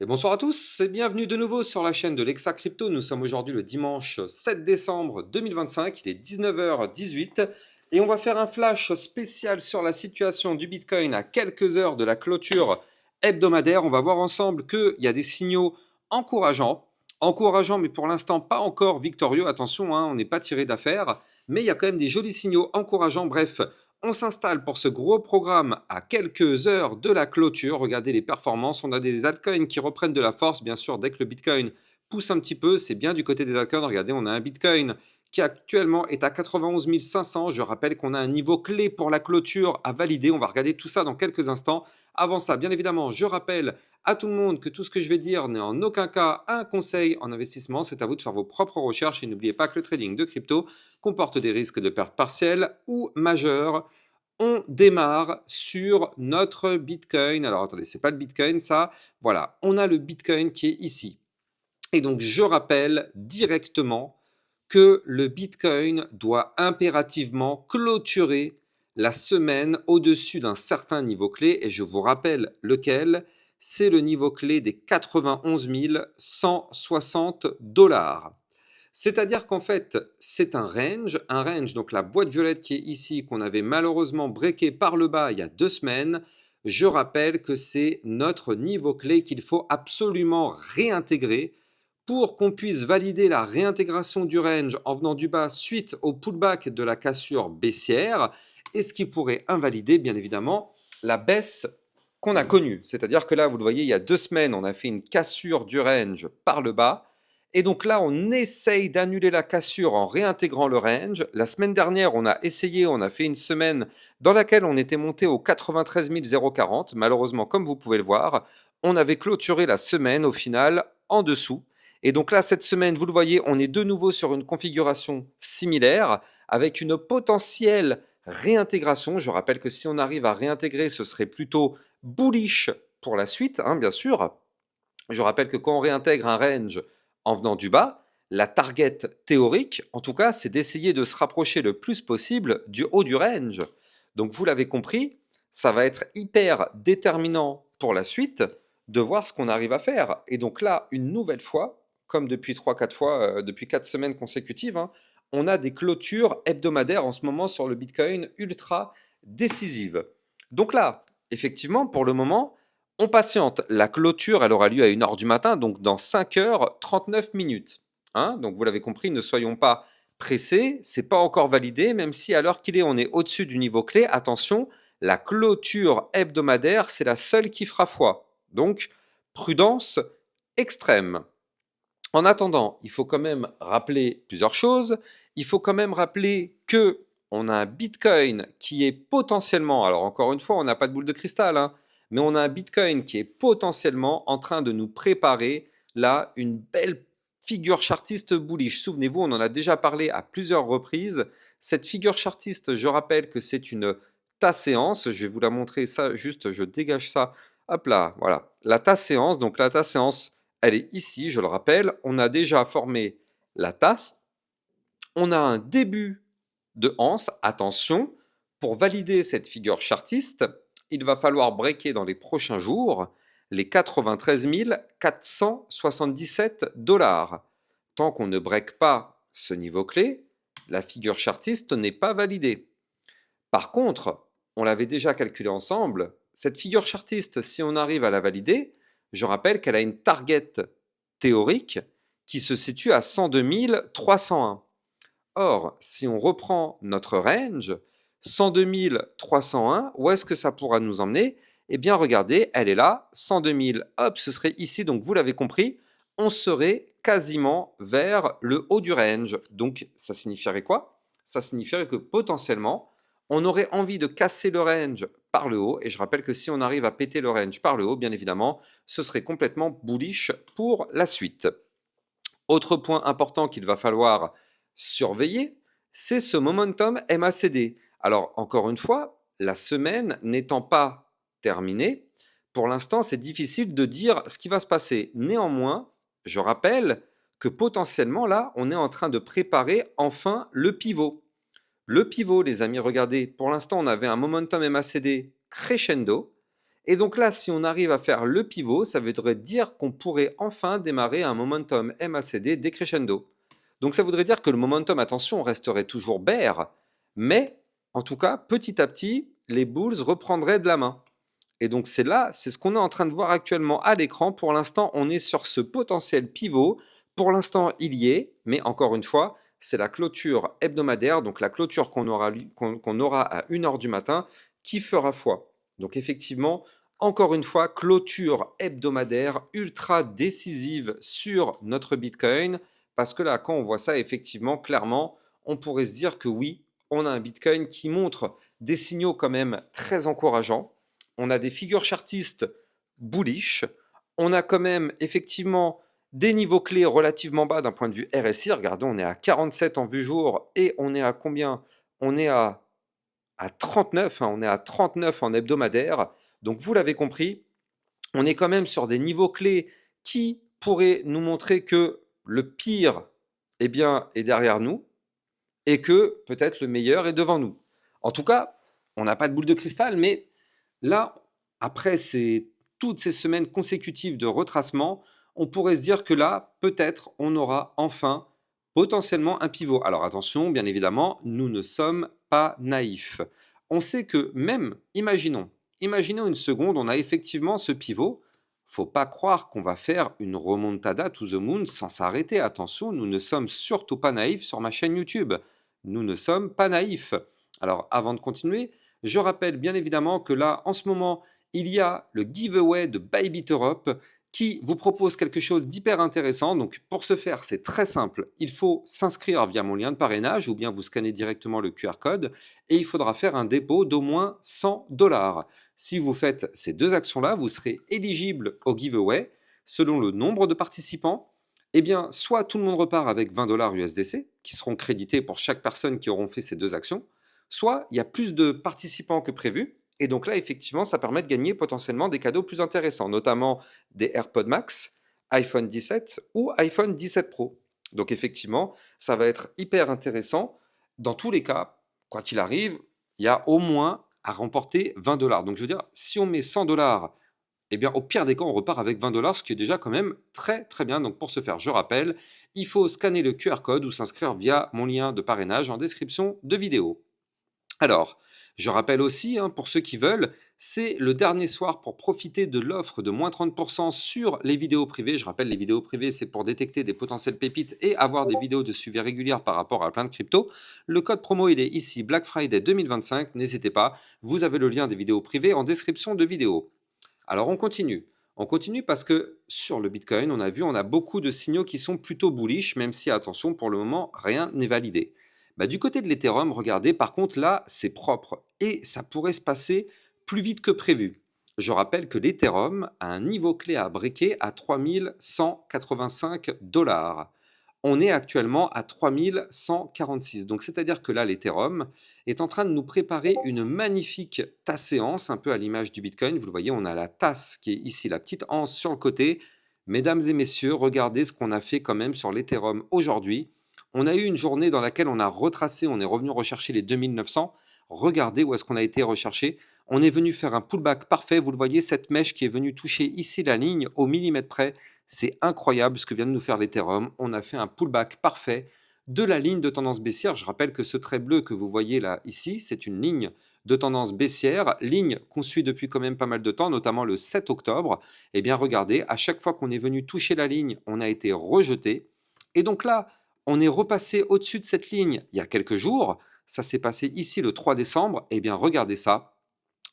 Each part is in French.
Et bonsoir à tous et bienvenue de nouveau sur la chaîne de l'Exa Crypto. Nous sommes aujourd'hui le dimanche 7 décembre 2025, il est 19h18 et on va faire un flash spécial sur la situation du Bitcoin à quelques heures de la clôture hebdomadaire. On va voir ensemble qu'il y a des signaux encourageants mais pour l'instant pas encore victorieux. Attention, hein, on n'est pas tiré d'affaire, mais il y a quand même des jolis signaux encourageants. Bref, on s'installe pour ce gros programme à quelques heures de la clôture. Regardez les performances. On a des altcoins qui reprennent de la force, bien sûr, dès que le Bitcoin pousse un petit peu. C'est bien du côté des altcoins. Regardez, on a un Bitcoin qui actuellement est à 91 500. Je rappelle qu'on a un niveau clé pour la clôture à valider. On va regarder tout ça dans quelques instants. Avant ça, bien évidemment, je rappelle à tout le monde que tout ce que je vais dire n'est en aucun cas un conseil en investissement. C'est à vous de faire vos propres recherches et n'oubliez pas que le trading de crypto comporte des risques de perte partielle ou majeure. On démarre sur notre Bitcoin. Alors attendez, c'est pas le Bitcoin ça. Voilà, on a le Bitcoin qui est ici. Et donc je rappelle directement que le Bitcoin doit impérativement clôturer la semaine au-dessus d'un certain niveau clé. Et je vous rappelle lequel, c'est le niveau clé des 91 160 dollars. C'est-à-dire qu'en fait, c'est un range, donc la boîte violette qui est ici, qu'on avait malheureusement breaké par le bas il y a 2 semaines. Je rappelle que c'est notre niveau clé qu'il faut absolument réintégrer pour qu'on puisse valider la réintégration du range en venant du bas suite au pullback de la cassure baissière, et ce qui pourrait invalider, bien évidemment, la baisse qu'on a connue. C'est-à-dire que là, vous le voyez, il y a 2 semaines, on a fait une cassure du range par le bas. Et donc là, on essaye d'annuler la cassure en réintégrant le range. La semaine dernière, on a essayé, on a fait une semaine dans laquelle on était monté au 93 040. Malheureusement, comme vous pouvez le voir, on avait clôturé la semaine au final en dessous. Et donc là, cette semaine, vous le voyez, on est de nouveau sur une configuration similaire avec une potentielle réintégration. Je rappelle que si on arrive à réintégrer, ce serait plutôt bullish pour la suite, hein, bien sûr. Je rappelle que quand on réintègre un range en venant du bas, la target théorique, en tout cas, c'est d'essayer de se rapprocher le plus possible du haut du range. Donc vous l'avez compris, ça va être hyper déterminant pour la suite de voir ce qu'on arrive à faire. Et donc là, une nouvelle fois, comme depuis 3-4 fois, depuis 4 semaines consécutives, hein, on a des clôtures hebdomadaires en ce moment sur le Bitcoin ultra décisives. Donc là, effectivement, pour le moment, on patiente. La clôture, elle aura lieu à 1 heure du matin, donc dans 5h39 minutes. Hein, donc vous l'avez compris, ne soyons pas pressés, c'est pas encore validé, même si à l'heure qu'il est, on est au-dessus du niveau clé. Attention, la clôture hebdomadaire, c'est la seule qui fera foi. Donc, prudence extrême. En attendant, il faut quand même rappeler plusieurs choses. Il faut quand même rappeler que on a un Bitcoin qui est potentiellement, alors encore une fois, on n'a pas de boule de cristal, hein, mais on a un Bitcoin qui est potentiellement en train de nous préparer là une belle figure chartiste bullish. Souvenez-vous, on en a déjà parlé à plusieurs reprises. Cette figure chartiste, je rappelle que c'est une tasséance. Je vais vous la montrer ça, juste je dégage ça. Hop là, voilà. La tasséance, donc la tasséance, elle est ici, je le rappelle. On a déjà formé la tasse. On a un début de anse. Attention, pour valider cette figure chartiste, il va falloir breaker dans les prochains jours les 93 477 dollars. Tant qu'on ne break pas ce niveau clé, la figure chartiste n'est pas validée. Par contre, on l'avait déjà calculé ensemble, cette figure chartiste, si on arrive à la valider, je rappelle qu'elle a une target théorique qui se situe à 102 301. Or, si on reprend notre range, 102 301, où est-ce que ça pourra nous emmener? Eh bien, regardez, elle est là, 102 000, hop, ce serait ici, donc vous l'avez compris, on serait quasiment vers le haut du range. Donc, ça signifierait quoi? Ça signifierait que potentiellement, on aurait envie de casser le range par le haut, et je rappelle que si on arrive à péter le range par le haut, bien évidemment, ce serait complètement bullish pour la suite. Autre point important qu'il va falloir surveiller, c'est ce momentum MACD. Alors, encore une fois, la semaine n'étant pas terminée, pour l'instant, c'est difficile de dire ce qui va se passer. Néanmoins, je rappelle que potentiellement, là, on est en train de préparer enfin le pivot. Le pivot, les amis, regardez, pour l'instant, on avait un momentum MACD crescendo. Et donc là, si on arrive à faire le pivot, ça voudrait dire qu'on pourrait enfin démarrer un momentum MACD décrescendo. Donc ça voudrait dire que le momentum, attention, resterait toujours bear, mais en tout cas, petit à petit, les bulls reprendraient de la main. Et donc c'est là, c'est ce qu'on est en train de voir actuellement à l'écran. Pour l'instant, on est sur ce potentiel pivot. Pour l'instant, il y est, mais encore une fois, c'est la clôture hebdomadaire, donc la clôture qu'on aura à 1 heure du matin, qui fera foi. Donc effectivement, encore une fois, clôture hebdomadaire ultra décisive sur notre Bitcoin, parce que là, quand on voit ça, effectivement, clairement, on pourrait se dire que oui, on a un Bitcoin qui montre des signaux quand même très encourageants. On a des figures chartistes bullish. On a quand même effectivement des niveaux clés relativement bas d'un point de vue RSI. Regardez, on est à 47 en vue jour et on est à combien? On est à 39, hein, on est à 39 en hebdomadaire. Donc vous l'avez compris, on est quand même sur des niveaux clés qui pourraient nous montrer que le pire eh bien, est derrière nous et que peut-être le meilleur est devant nous. En tout cas, on n'a pas de boule de cristal, mais là, après toutes ces semaines consécutives de retracement, on pourrait se dire que là, peut-être, on aura enfin potentiellement un pivot. Alors attention, bien évidemment, nous ne sommes pas naïfs. On sait que même, imaginons une seconde, on a effectivement ce pivot. Faut pas croire qu'on va faire une remontada to the moon sans s'arrêter. Attention, nous ne sommes surtout pas naïfs sur ma chaîne YouTube. Nous ne sommes pas naïfs. Alors avant de continuer, je rappelle bien évidemment que là, en ce moment, il y a le giveaway de Bybit Europe qui vous propose quelque chose d'hyper intéressant. Donc pour ce faire, c'est très simple. Il faut s'inscrire via mon lien de parrainage ou bien vous scannez directement le QR code et il faudra faire un dépôt d'au moins 100 dollars. Si vous faites ces deux actions-là, vous serez éligible au giveaway selon le nombre de participants. Eh bien, soit tout le monde repart avec 20 dollars USDC qui seront crédités pour chaque personne qui auront fait ces deux actions, soit il y a plus de participants que prévu. Et donc là, effectivement, ça permet de gagner potentiellement des cadeaux plus intéressants, notamment des AirPods Max, iPhone 17 ou iPhone 17 Pro. Donc effectivement, ça va être hyper intéressant. Dans tous les cas, quoi qu'il arrive, il y a au moins à remporter 20 dollars. Donc je veux dire, si on met 100 dollars, eh bien au pire des cas, on repart avec 20 dollars, ce qui est déjà quand même très très bien. Donc pour ce faire, je rappelle, il faut scanner le QR code ou s'inscrire via mon lien de parrainage en description de vidéo. Alors, je rappelle aussi, hein, pour ceux qui veulent, c'est le dernier soir pour profiter de l'offre de moins 30% sur les vidéos privées. Je rappelle, les vidéos privées, c'est pour détecter des potentielles pépites et avoir des vidéos de suivi régulières par rapport à plein de cryptos. Le code promo, il est ici, Black Friday 2025. N'hésitez pas, vous avez le lien des vidéos privées en description de vidéo. Alors, on continue. On continue parce que sur le Bitcoin, on a vu, on a beaucoup de signaux qui sont plutôt bullish, même si, attention, pour le moment, rien n'est validé. Bah, du côté de l'Ethereum, regardez, par contre, là, c'est propre et ça pourrait se passer plus vite que prévu. Je rappelle que l'Ethereum a un niveau clé à briquer à 3185 dollars. On est actuellement à 3146. Donc, c'est-à-dire que là, l'Ethereum est en train de nous préparer une magnifique tasse-séance, un peu à l'image du Bitcoin. Vous le voyez, on a la tasse qui est ici, la petite anse sur le côté. Mesdames et messieurs, regardez ce qu'on a fait quand même sur l'Ethereum aujourd'hui. On a eu une journée dans laquelle on a retracé, on est revenu rechercher les 2900. Regardez où est-ce qu'on a été recherché. On est venu faire un pullback parfait. Vous le voyez, cette mèche qui est venue toucher ici la ligne au millimètre près. C'est incroyable ce que vient de nous faire l'Ethereum. On a fait un pullback parfait de la ligne de tendance baissière. Je rappelle que ce trait bleu que vous voyez là, ici, c'est une ligne de tendance baissière, ligne qu'on suit depuis quand même pas mal de temps, notamment le 7 octobre. Eh bien, regardez, à chaque fois qu'on est venu toucher la ligne, on a été rejeté. Et donc là, on est repassé au-dessus de cette ligne il y a quelques jours. Ça s'est passé ici le 3 décembre. Eh bien, regardez ça.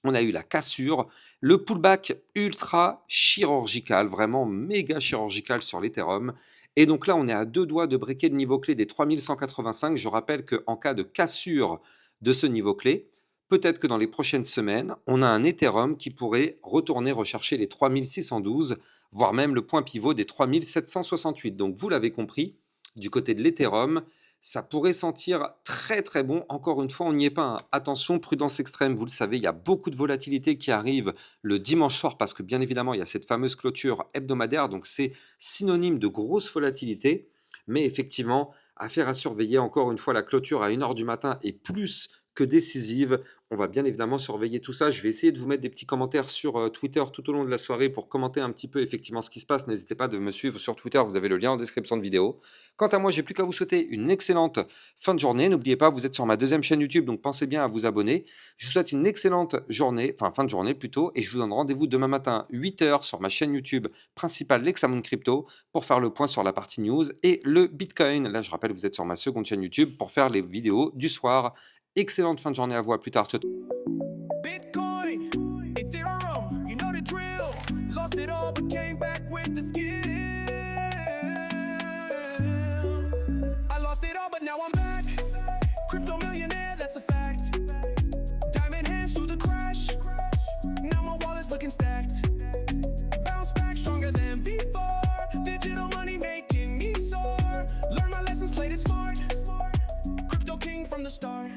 On a eu la cassure, le pullback ultra chirurgical, vraiment méga chirurgical sur l'Ethereum. Et donc là, on est à deux doigts de briquer le niveau clé des 3185. Je rappelle qu'en cas de cassure de ce niveau clé, peut-être que dans les prochaines semaines, on a un Ethereum qui pourrait retourner rechercher les 3612, voire même le point pivot des 3768. Donc vous l'avez compris, du côté de l'Ethereum, ça pourrait sentir très très bon. Encore une fois, on n'y est pas, hein. Attention, prudence extrême. Vous le savez, il y a beaucoup de volatilité qui arrive le dimanche soir parce que bien évidemment, il y a cette fameuse clôture hebdomadaire. Donc c'est synonyme de grosse volatilité. Mais effectivement, affaire à surveiller. Encore une fois, la clôture à 1 heure du matin est plus que décisive. On va bien évidemment surveiller tout ça. Je vais essayer de vous mettre des petits commentaires sur Twitter tout au long de la soirée pour commenter un petit peu effectivement ce qui se passe. N'hésitez pas de me suivre sur Twitter, vous avez le lien en description de vidéo. Quant à moi, j'ai plus qu'à vous souhaiter une excellente fin de journée. N'oubliez pas, vous êtes sur ma deuxième chaîne YouTube, donc pensez bien à vous abonner. Je vous souhaite une excellente journée, enfin fin de journée plutôt, et je vous donne rendez-vous demain matin 8 h sur ma chaîne YouTube principale Lexamoon Crypto pour faire le point sur la partie news et le Bitcoin. Là, je rappelle, vous êtes sur ma seconde chaîne YouTube pour faire les vidéos du soir. Excellente fin de journée à vous, à plus tard. Ciao. Bitcoin, Ethereum, you know the drill. Lost it all but came back with the skill. I lost it all but now I'm back. Crypto millionaire, that's a fact. Diamond hands through the crash. Now my wallet's looking stacked. Bounce back stronger than before. Digital money making me soar. Learn my lessons, played it smart. Crypto king from the start.